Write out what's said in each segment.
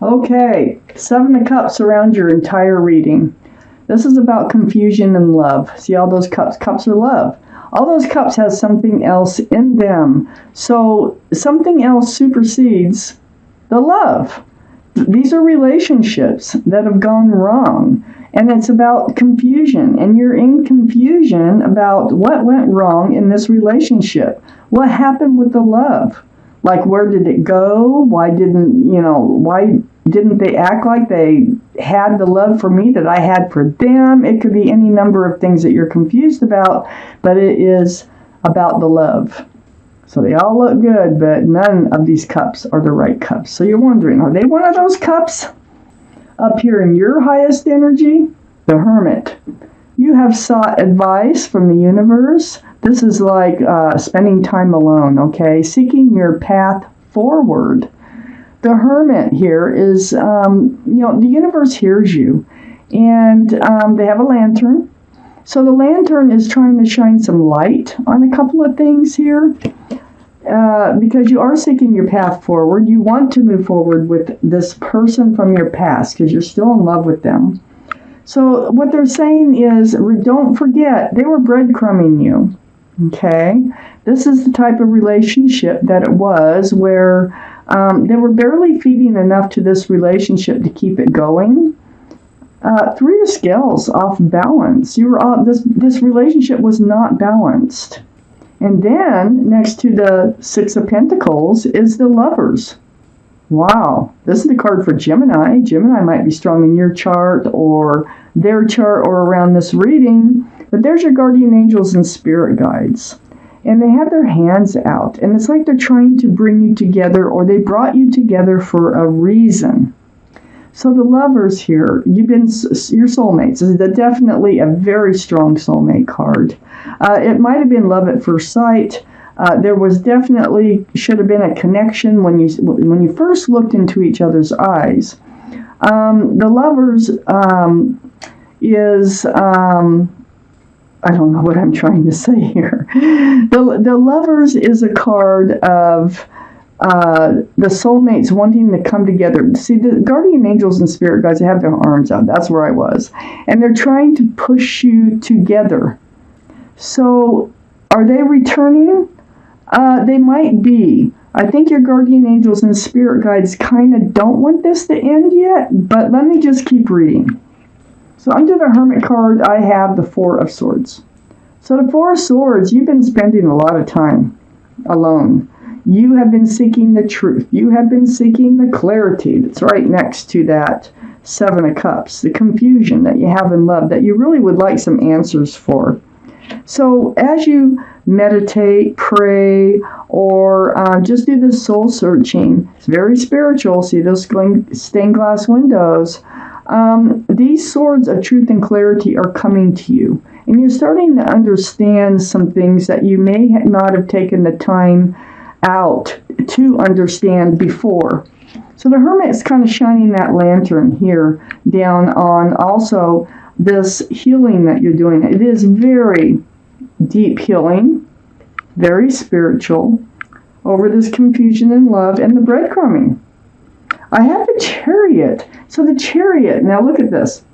Okay, Seven of Cups around your entire reading. This is about confusion and love. See all those cups? Cups are love. All those cups has something else in them. So something else supersedes the love. These are relationships that have gone wrong. And it's about confusion. And you're in confusion about what went wrong in this relationship. What happened with the love? Like, where did it go? Why didn't they act like they had the love for me that I had for them? It could be any number of things that you're confused about, but it is about the love. So they all look good, but none of these cups are the right cups. So you're wondering, are they one of those cups? Up here in your highest energy, the Hermit. You have sought advice from the universe. This is like spending time alone, okay? Seeking your path forward. The Hermit here is, the universe hears you. And they have a lantern. So the lantern is trying to shine some light on a couple of things here. Because you are seeking your path forward. You want to move forward with this person from your past because you're still in love with them. So what they're saying is, don't forget, they were breadcrumbing you. Okay? This is the type of relationship that it was where they were barely feeding enough to this relationship to keep it going. Three of Scales off balance. This relationship was not balanced. And then, next to the Six of Pentacles is the Lovers. Wow, this is the card for Gemini. Gemini might be strong in your chart or their chart or around this reading. But there's your guardian angels and spirit guides. And they have their hands out. And it's like they're trying to bring you together, or they brought you together for a reason. So the Lovers here, your soulmates. This is definitely a very strong soulmate card. It might have been love at first sight. There was definitely should have been a connection when you first looked into each other's eyes. The Lovers is I don't know what I'm trying to say here. The Lovers is a card of the soulmates wanting to come together. See, the guardian angels and spirit guides, they have their arms out. That's where I was. And they're trying to push you together. So, are they returning? They might be. I think your guardian angels and spirit guides kind of don't want this to end yet, but let me just keep reading. So under the Hermit card, I have the Four of Swords. So the Four of Swords, you've been spending a lot of time alone. You have been seeking the truth. You have been seeking the clarity that's right next to that Seven of Cups, the confusion that you have in love that you really would like some answers for. So as you meditate, pray, or just do this soul searching, it's very spiritual. See those stained glass windows? These swords of truth and clarity are coming to you. And you're starting to understand some things that you may not have taken the time out to understand before. So the Hermit is kind of shining that lantern here down on also this healing that you're doing. It is very deep healing, very spiritual, over this confusion and love and the breadcrumbing. I have the Chariot. So the Chariot, now look at this.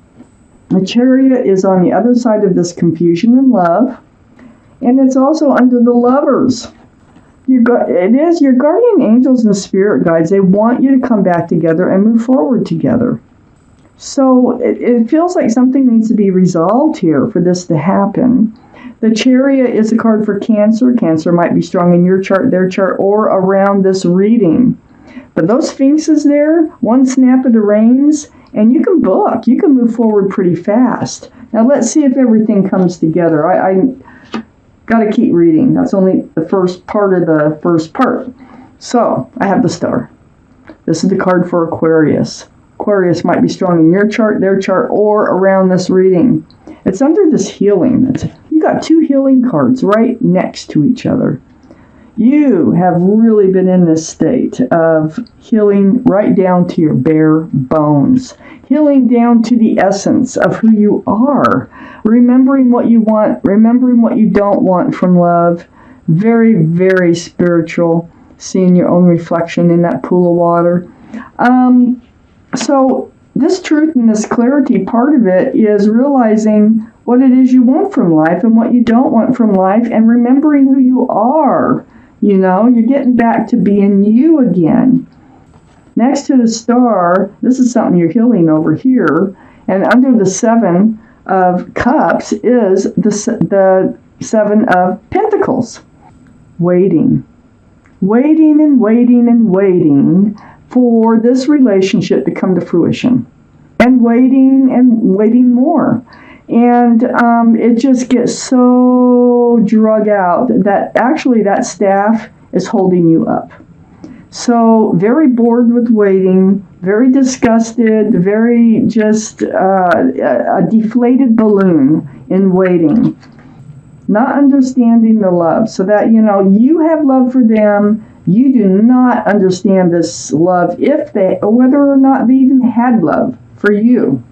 The Chariot is on the other side of this confusion and love, and it's also under the Lovers. It is your guardian angels and spirit guides. They want you to come back together and move forward together. So it feels like something needs to be resolved here for this to happen. The Chariot is a card for Cancer. Cancer might be strong in your chart, their chart, or around this reading. But those Sphinxes there, one snap of the reins, and you can book. You can move forward pretty fast. Now let's see if everything comes together. I got to keep reading. That's only the first part of the first part. So I have the Star. This is the card for Aquarius. Aquarius might be strong in your chart, their chart, or around this reading. It's under this healing. You got two healing cards right next to each other. You have really been in this state of healing right down to your bare bones. Healing down to the essence of who you are. Remembering what you want, remembering what you don't want from love. Very, very spiritual. Seeing your own reflection in that pool of water. So this truth and this clarity, part of it is realizing what it is you want from life and what you don't want from life, and remembering who you are. You're getting back to being you again. Next to the star, this is something you're healing over here, and under the 7 of Cups is the 7 of Pentacles. Waiting and waiting and waiting for this relationship to come to fruition, and waiting more. And it just gets so drug out that actually that staff is holding you up. So very bored with waiting, very disgusted, very just a deflated balloon in waiting. Not understanding the love, so that, you have love for them. You do not understand this love whether or not they even had love for you.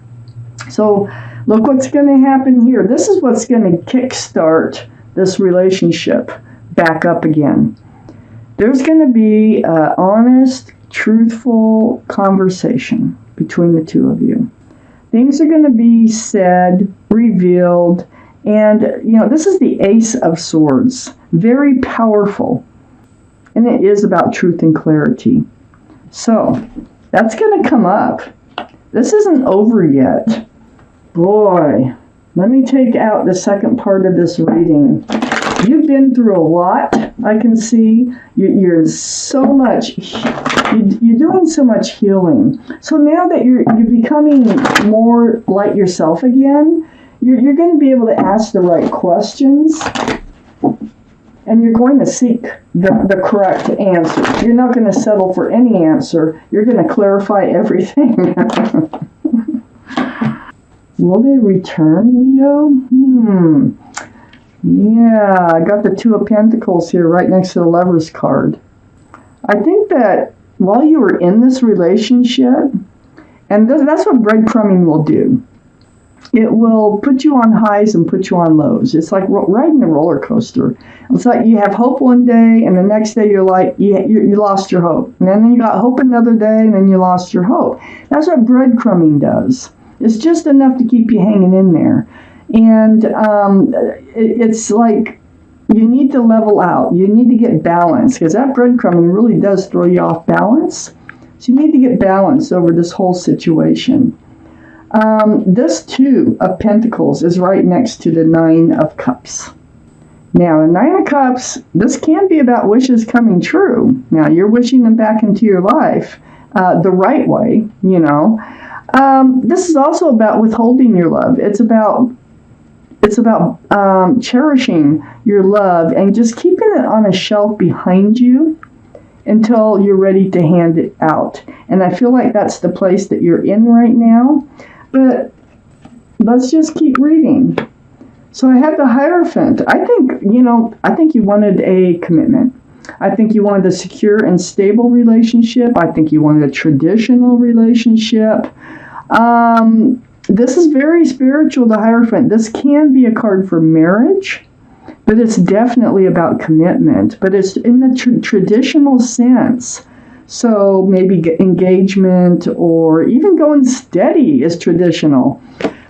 So look what's going to happen here. This is what's going to kickstart this relationship back up again. There's going to be an honest, truthful conversation between the two of you. Things are going to be said, revealed, and, this is the Ace of Swords. Very powerful. And it is about truth and clarity. So, that's going to come up. This isn't over yet. Boy, let me take out the second part of this reading. You've been through a lot, I can see. You're doing so much healing. So now that you're becoming more like yourself again, you're going to be able to ask the right questions, and you're going to seek the correct answer. You're not going to settle for any answer. You're going to clarify everything. Will they return, Leo? Yeah, I got the 2 of Pentacles here right next to the Lover's card. I think that while you were in this relationship, and that's what breadcrumbing will do. It will put you on highs and put you on lows. It's like riding a roller coaster. It's like you have hope one day, and the next day you're like, you lost your hope. And then you got hope another day, and then you lost your hope. That's what breadcrumbing does. It's just enough to keep you hanging in there. And it's like you need to level out. You need to get balance, because that breadcrumbing really does throw you off balance. So you need to get balance over this whole situation. This 2 of Pentacles is right next to the 9 of Cups. Now, the 9 of Cups, this can be about wishes coming true. Now, you're wishing them back into your life the right way, This is also about withholding your love. It's about cherishing your love and just keeping it on a shelf behind you until you're ready to hand it out. And I feel like that's the place that you're in right now. But let's just keep reading. So I have the Hierophant. I think you wanted a commitment. I think you wanted a secure and stable relationship. I think you wanted a traditional relationship. This is very spiritual, the Hierophant. This can be a card for marriage, but it's definitely about commitment. But it's in the traditional sense. So maybe engagement or even going steady is traditional.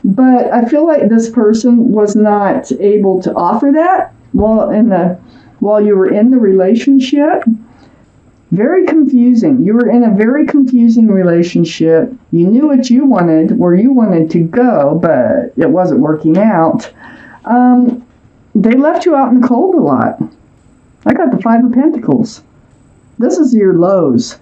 But I feel like this person was not able to offer that while you were in the relationship. Very confusing. You were in a very confusing relationship. You knew what you wanted, where you wanted to go, but it wasn't working out. They left you out in the cold a lot. I got the 5 of Pentacles. This is your lows.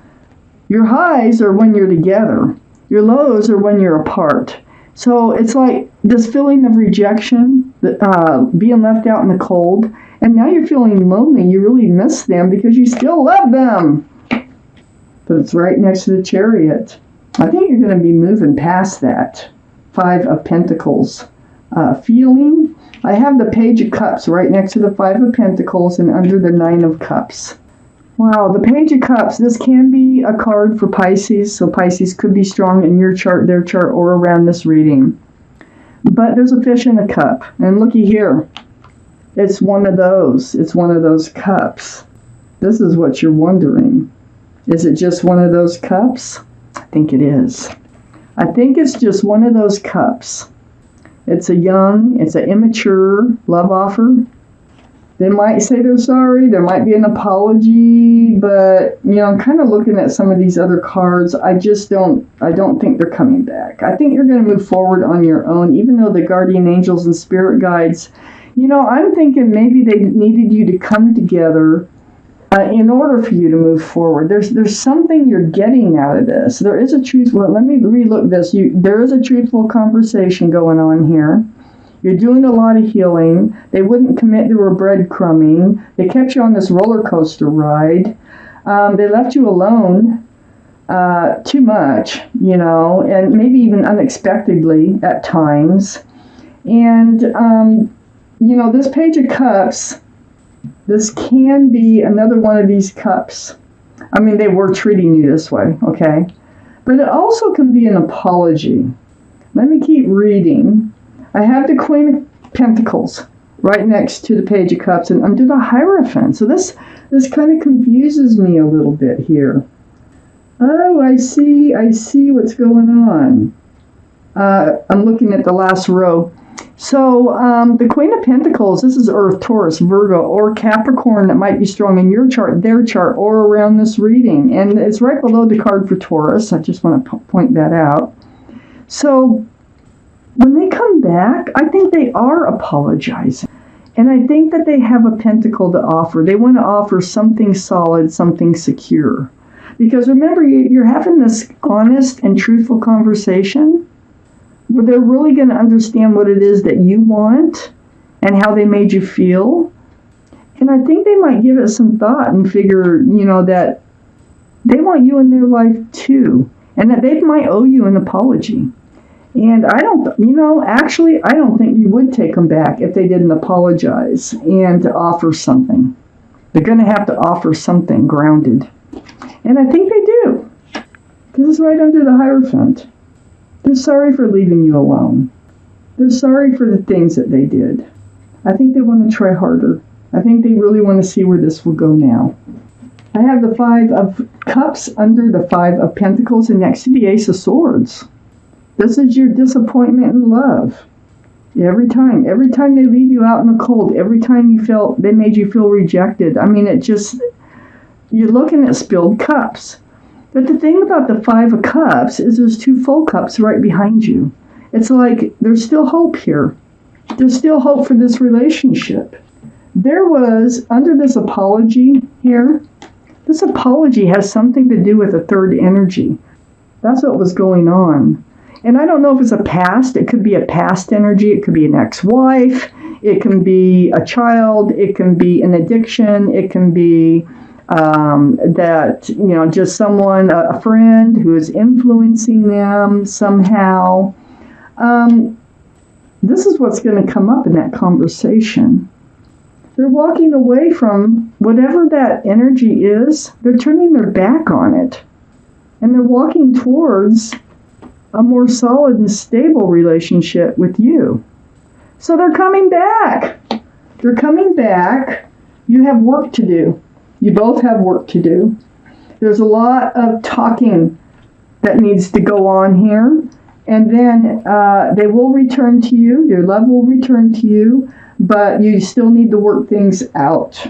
Your highs are when you're together. Your lows are when you're apart. So it's like this feeling of rejection, being left out in the cold, and now you're feeling lonely. You really miss them because you still love them. But it's right next to the Chariot. I think you're going to be moving past that 5 of Pentacles feeling. I have the Page of Cups right next to the 5 of Pentacles and under the 9 of Cups. Wow, the Page of Cups, this can be a card for Pisces, so Pisces could be strong in your chart, their chart, or around this reading. But there's a fish in a cup, and looky here. It's one of those. It's one of those cups. This is what you're wondering. Is it just one of those cups? I think it is. I think it's just one of those cups. It's an immature love offer. They might say they're sorry. There might be an apology, but I'm kind of looking at some of these other cards. I don't think they're coming back. I think you're going to move forward on your own, even though the guardian angels and spirit guides, I'm thinking maybe they needed you to come together in order for you to move forward. There's something you're getting out of this. There is a truthful, let me relook this. There is a truthful conversation going on here. You're doing a lot of healing. They wouldn't commit to a breadcrumbing. They kept you on this roller coaster ride. They left you alone too much, and maybe even unexpectedly at times. And, this Page of Cups, this can be another one of these cups. I mean, they were treating you this way, okay? But it also can be an apology. Let me keep reading. I have the Queen of Pentacles right next to the Page of Cups and under the Hierophant. So this kind of confuses me a little bit here. Oh, I see what's going on. I'm looking at the last row. So the Queen of Pentacles, this is Earth, Taurus, Virgo, or Capricorn that might be strong in your chart, their chart, or around this reading. And it's right below the card for Taurus. I just want to point that out. So when they come back, I think they are apologizing. And I think that they have a pentacle to offer. They want to offer something solid, something secure. Because remember, you're having this honest and truthful conversation where they're really going to understand what it is that you want and how they made you feel. And I think they might give it some thought and figure, that they want you in their life too. And that they might owe you an apology. And I don't think you would take them back if they didn't apologize and offer something. They're going to have to offer something grounded. And I think they do. Because it's right under the Hierophant. They're sorry for leaving you alone. They're sorry for the things that they did. I think they want to try harder. I think they really want to see where this will go now. I have the Five of Cups under the Five of Pentacles and next to the Ace of Swords. This is your disappointment in love. Every time they leave you out in the cold, every time they made you feel rejected. I mean, you're looking at spilled cups. But the thing about the Five of Cups is there's two full cups right behind you. It's like there's still hope here. There's still hope for this relationship. There was, under this apology here, this apology has something to do with a third energy. That's what was going on. And I don't know if it's a past. It could be a past energy. It could be an ex-wife. It can be a child. It can be an addiction. It can be just someone, a friend who is influencing them somehow. This is what's going to come up in that conversation. They're walking away from whatever that energy is. They're turning their back on it. And they're walking towards a more solid and stable relationship with you. So they're coming back. They're coming back. You have work to do. You both have work to do. There's a lot of talking that needs to go on here. And then they will return to you. Your love will return to you. But you still need to work things out.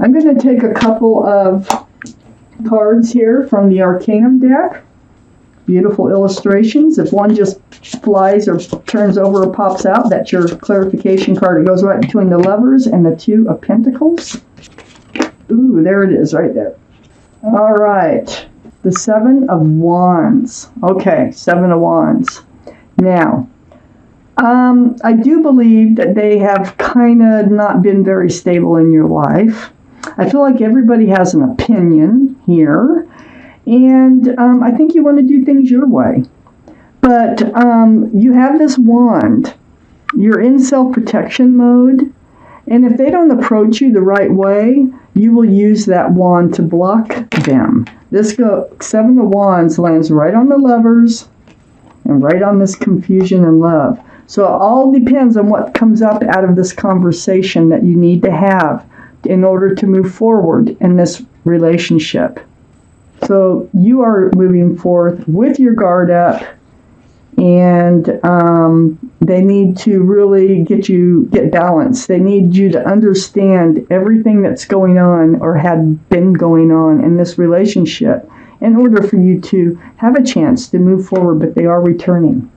I'm going to take a couple of cards here from the Arcanum deck. Beautiful illustrations. If one just flies or turns over or pops out, that's your clarification card. It goes right between the Lovers and the Two of Pentacles. Ooh, there it is right there. All right. The Seven of Wands. Okay, Seven of Wands. Now, I do believe that they have kind of not been very stable in your life. I feel like everybody has an opinion here. And I think you want to do things your way. But you have this wand. You're in self-protection mode. And if they don't approach you the right way, you will use that wand to block them. This Seven of Wands lands right on the Lovers and right on this confusion and love. So it all depends on what comes up out of this conversation that you need to have in order to move forward in this relationship. So you are moving forth with your guard up, and they need to really get balance. They need you to understand everything that's going on or had been going on in this relationship in order for you to have a chance to move forward, but they are returning.